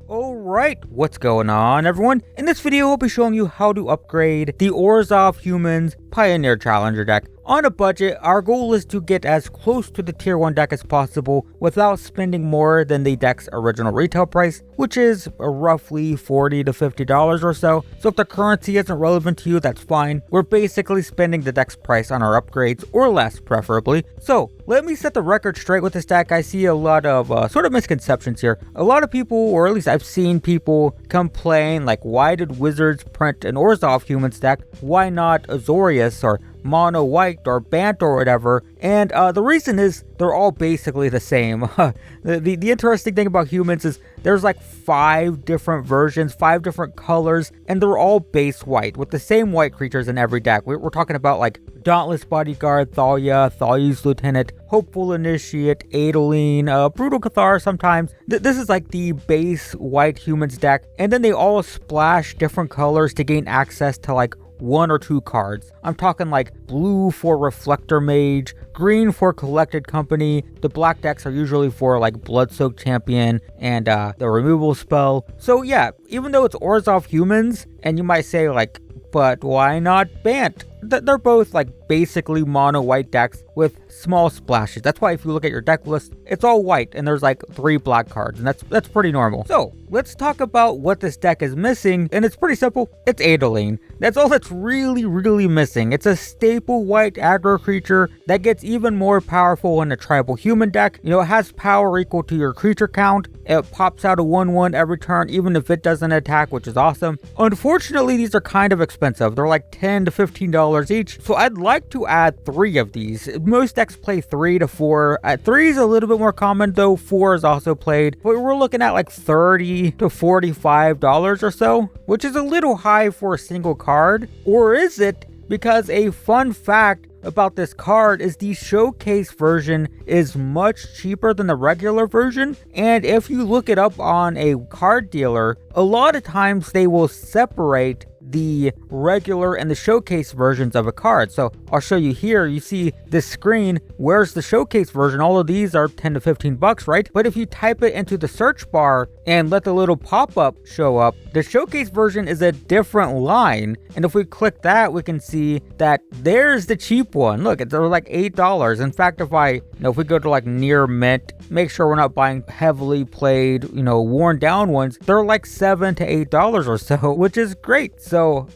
Alright, what's going on everyone? In this video I'll be showing you how to upgrade the Orzhov Humans Pioneer Challenger deck. On a budget, our goal is to get as close to the tier 1 deck as possible without spending more than the deck's original retail price, which is roughly $40 to $50 or so. So if the currency isn't relevant to you, that's fine. We're basically spending the deck's price on our upgrades, or less preferably. So let me set the record straight with this deck. I see a lot of sort of misconceptions here. A lot of people, or at least I've seen people complain like, why did Wizards print an Orzhov Humans deck? Why not Azorius or Mono White or Bant or whatever? And the reason is they're all basically the same. The interesting thing about Humans is there's like 5 different versions, 5 different colors, and they're all base white with the same white creatures in every deck. We're talking about like Dauntless Bodyguard, Thalia, Thalia's Lieutenant, Hopeful Initiate, Adeline, Brutal Cathar sometimes. This is like the base white Humans deck, and then they all splash different colors to gain access to like 1 or 2 cards. I'm talking like blue for Reflector Mage, green for Collected Company. The black decks are usually for like Blood-Soaked Champion and the removal spell. So yeah, even though it's Orzhov Humans, and you might say like, but why not Bant? They're both like basically mono white decks with small splashes. That's why if you look at your deck list, it's all white and there's like 3 black cards, and that's pretty normal. So let's talk about what this deck is missing, and it's pretty simple. It's Adeline. That's all that's really missing. It's a staple white aggro creature that gets even more powerful in a tribal human deck. You know, it has power equal to your creature count. It pops out a 1/1 every turn, even if it doesn't attack, which is awesome. Unfortunately, these are kind of expensive. They're like $10 to $15 each. So I'd like to add 3 of these. Most decks play 3 to 4. 3 is a little bit more common, though 4 is also played. But we're looking at like $30 to $45 or so, which is a little high for a single card. Or is it? Because a fun fact about this card is the showcase version is much cheaper than the regular version, and if you look it up on a card dealer, a lot of times they will separate the regular and the showcase versions of a card. So I'll show you here. You see this screen. Where's the showcase version? All of these are 10 to 15 bucks, right? But if you type it into the search bar and let the little pop-up show up, the showcase version is a different line. And if we click that, we can see that there's the cheap one. Look, they're like $8. In fact, if we go to like near mint, make sure we're not buying heavily played, worn down ones, they're like $7 to $8 or so, which is great. So,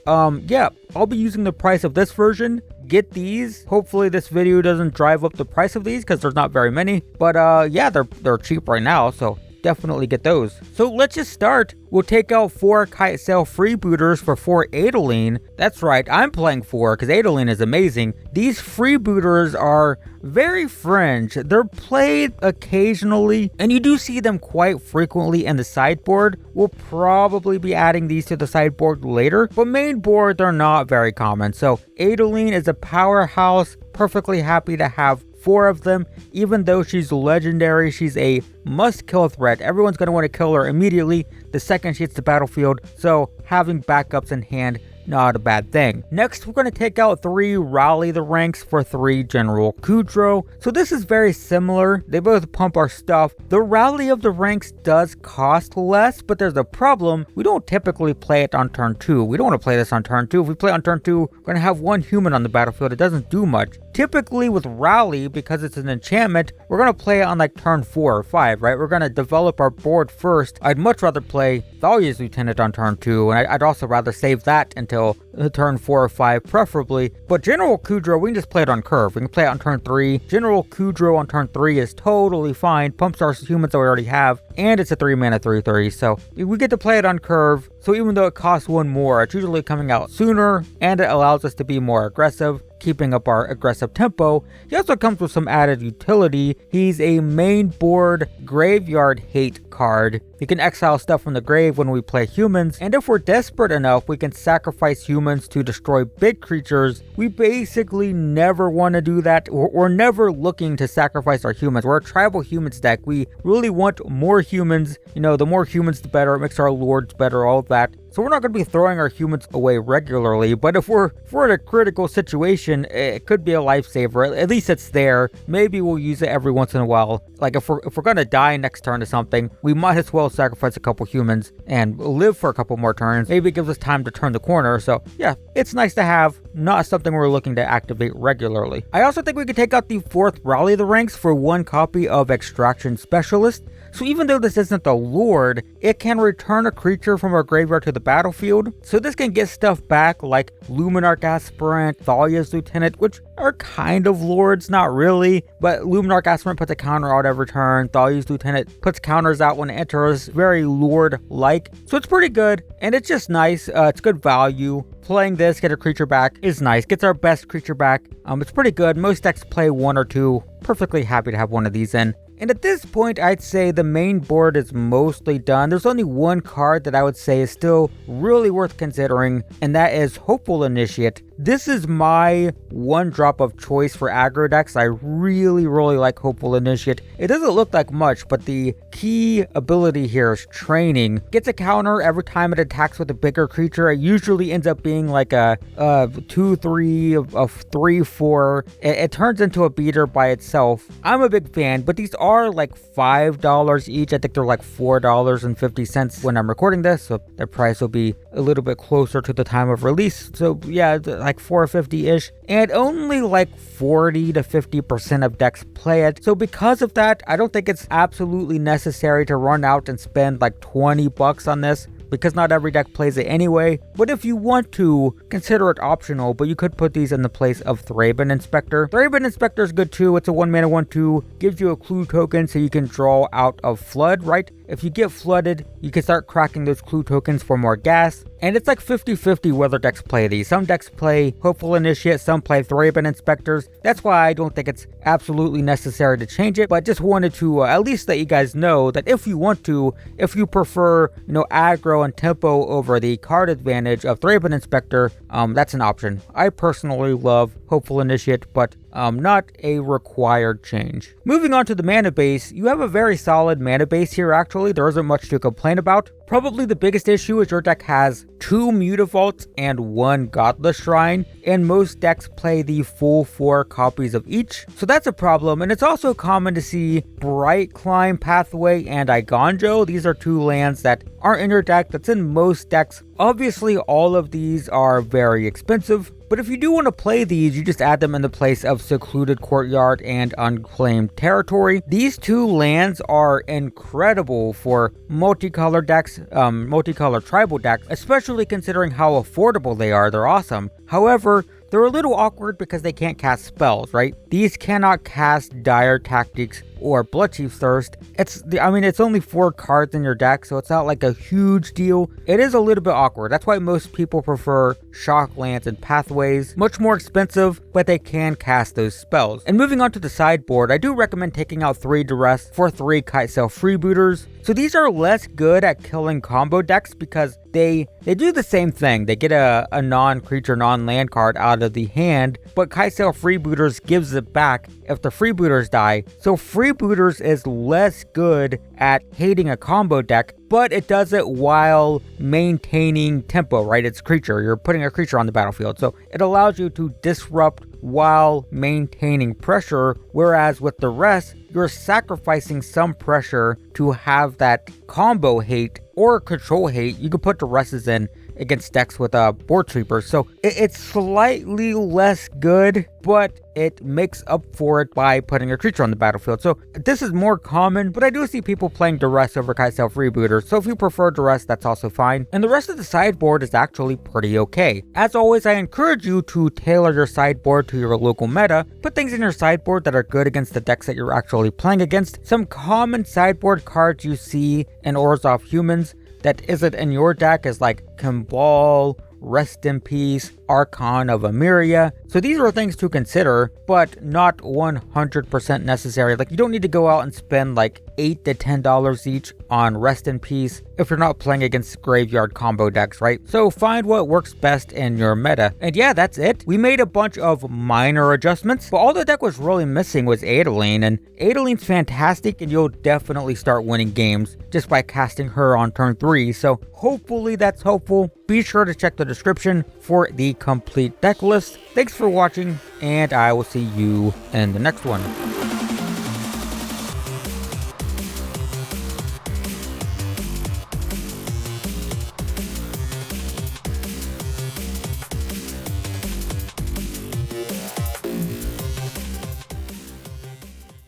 yeah, I'll be using the price of this version. Get these. Hopefully this video doesn't drive up the price of these because there's not very many. But yeah, they're cheap right now, so definitely get those. So let's just start. We'll take out 4 Kite Sail freebooters for 4 Adeline. That's right, I'm playing 4 because Adeline is amazing. These freebooters are very fringe. They're played occasionally, and you do see them quite frequently in the sideboard. We'll probably be adding these to the sideboard later, but main board, they're not very common. So Adeline is a powerhouse. Perfectly happy to have 4 of them. Even though she's legendary, she's a must-kill threat. Everyone's going to want to kill her immediately the second she hits the battlefield, so having backups in hand, not a bad thing. Next, we're going to take out 3 Rally the Ranks for 3 General Kudro. So this is very similar. They both pump our stuff. The Rally of the Ranks does cost less, but there's a problem. We don't typically play it on turn 2. We don't want to play this on turn 2. If we play on turn 2, we're going to have 1 human on the battlefield. It doesn't do much. Typically with Rally, because it's an enchantment, we're going to play it on like turn 4 or 5, right? We're going to develop our board first. I'd much rather play Thalia's Lieutenant on turn 2, and I'd also rather save that until turn 4 or 5 preferably. But General Kudro, we can just play it on curve. We can play it on turn 3. General Kudro on turn 3 is totally fine. Pumps our humans that we already have, and it's a 3 mana 3/3, so we get to play it on curve. So even though it costs 1 more, it's usually coming out sooner, and it allows us to be more aggressive, keeping up our aggressive tempo. He also comes with some added utility. He's a main board graveyard hate card. You can exile stuff from the grave when we play humans, and if we're desperate enough, we can sacrifice humans to destroy big creatures. We basically never want to do that. We're never looking to sacrifice our humans. We're a tribal humans deck. We really want more humans. The more humans, the better. It makes our lords better, all of that. so we're not going to be throwing our humans away regularly, but if we're in a critical situation, it could be a lifesaver. At least it's there. Maybe we'll use it every once in a while. Like if we're going to die next turn to something, we might as well sacrifice a couple humans and live for a couple more turns. Maybe it gives us time to turn the corner. So yeah, it's nice to have, not something we're looking to activate regularly. I also think we could take out the 4th Rally the Ranks for 1 copy of Extraction Specialist. So even though this isn't the Lord, it can return a creature from our graveyard to the battlefield. So this can get stuff back like Luminarch Aspirant, Thalia's Lieutenant, which are kind of Lords, not really. But Luminarch Aspirant puts a counter out every turn. Thalia's Lieutenant puts counters out when it enters. Very Lord-like. So it's pretty good, and it's just nice. It's good value. Playing this, get a creature back is nice. Gets our best creature back. It's pretty good. Most decks play 1 or 2. Perfectly happy to have one of these in. And at this point, I'd say the main board is mostly done. There's only one card that I would say is still really worth considering, and that is Hopeful Initiate. This is my one drop of choice for aggro decks. I really like Hopeful Initiate. It doesn't look like much, but the key ability here is Training. Gets a counter every time it attacks with a bigger creature. It usually ends up being like a 2/3 of 3/4. It turns into a beater by itself. I'm a big fan, but these are like $5 each. I think they're like $4.50 when I'm recording this, so the price will be a little bit closer to the time of release. So yeah, like $4.50-ish, and only like 40 to 50% of decks play it. So because of that, I don't think it's absolutely necessary to run out and spend like $20 on this, because not every deck plays it anyway. But if you want to, consider it optional, but you could put these in the place of Thraben Inspector. Thraben Inspector is good too. It's a 1 mana 1/2, gives you a clue token so you can draw out of Flood, right? If you get flooded, you can start cracking those clue tokens for more gas. And it's like 50-50 whether decks play these. Some decks play Hopeful Initiate, some play Thraben Inspectors. That's why I don't think it's absolutely necessary to change it, but just wanted to at least let you guys know that if you want to, if you prefer, aggro and tempo over the card advantage of Thraben Inspector, that's an option. I personally love Hopeful Initiate, but not a required change. Moving on to the mana base, you have a very solid mana base here actually. There isn't much to complain about. Probably the biggest issue is your deck has 2 Mutavaults and 1 Godless Shrine, and most decks play the full 4 copies of each. So that's a problem, and it's also common to see Bright Climb Pathway and Igonjo. These are 2 lands that aren't in your deck, that's in most decks. Obviously, all of these are very expensive, but if you do want to play these, you just add them in the place of Secluded Courtyard and Unclaimed Territory. These 2 lands are incredible for multicolor decks, multicolor tribal decks, especially considering how affordable they are. They're awesome. However, they're a little awkward because they can't cast spells, right? These cannot cast Dire Tactics or Bloodchief's Thirst. It's only 4 cards in your deck, so it's not like a huge deal. It is a little bit awkward. That's why most people prefer Shock Lands and Pathways. Much more expensive, but they can cast those spells. And moving on to the sideboard, I do recommend taking out 3 Duress for 3 Kitesail Freebooters. So these are less good at killing combo decks because they do the same thing. They get a non-creature, non-land card out of the hand, but Kitesail Freebooters gives it back if the freebooters die. So freebooters is less good at hating a combo deck, but it does it while maintaining tempo, right? It's creature. You're putting a creature on the battlefield. So it allows you to disrupt while maintaining pressure, whereas with the rest, you're sacrificing some pressure to have that combo hate or control hate. You can put the rests in against decks with board sweepers. So it's slightly less good, but it makes up for it by putting a creature on the battlefield. So this is more common, but I do see people playing Duress over Kitesail Freebooters. So if you prefer Duress, that's also fine. And the rest of the sideboard is actually pretty okay. As always, I encourage you to tailor your sideboard to your local meta. Put things in your sideboard that are good against the decks that you're actually playing against. Some common sideboard cards you see in Orzhov Humans that isn't in your deck is like Kimball, Rest in Peace, Archon of Emeria. So these are things to consider, but not 100% necessary. Like, you don't need to go out and spend like $8 to $10 each on Rest in Peace if you're not playing against graveyard combo decks, right? So find what works best in your meta. And yeah, that's it. We made a bunch of minor adjustments, but all the deck was really missing was Adeline, and Adeline's fantastic, and you'll definitely start winning games just by casting her on turn 3. So hopefully that's helpful. Be sure to check the description for the complete deck list. Thanks for watching, and I will see you in the next one.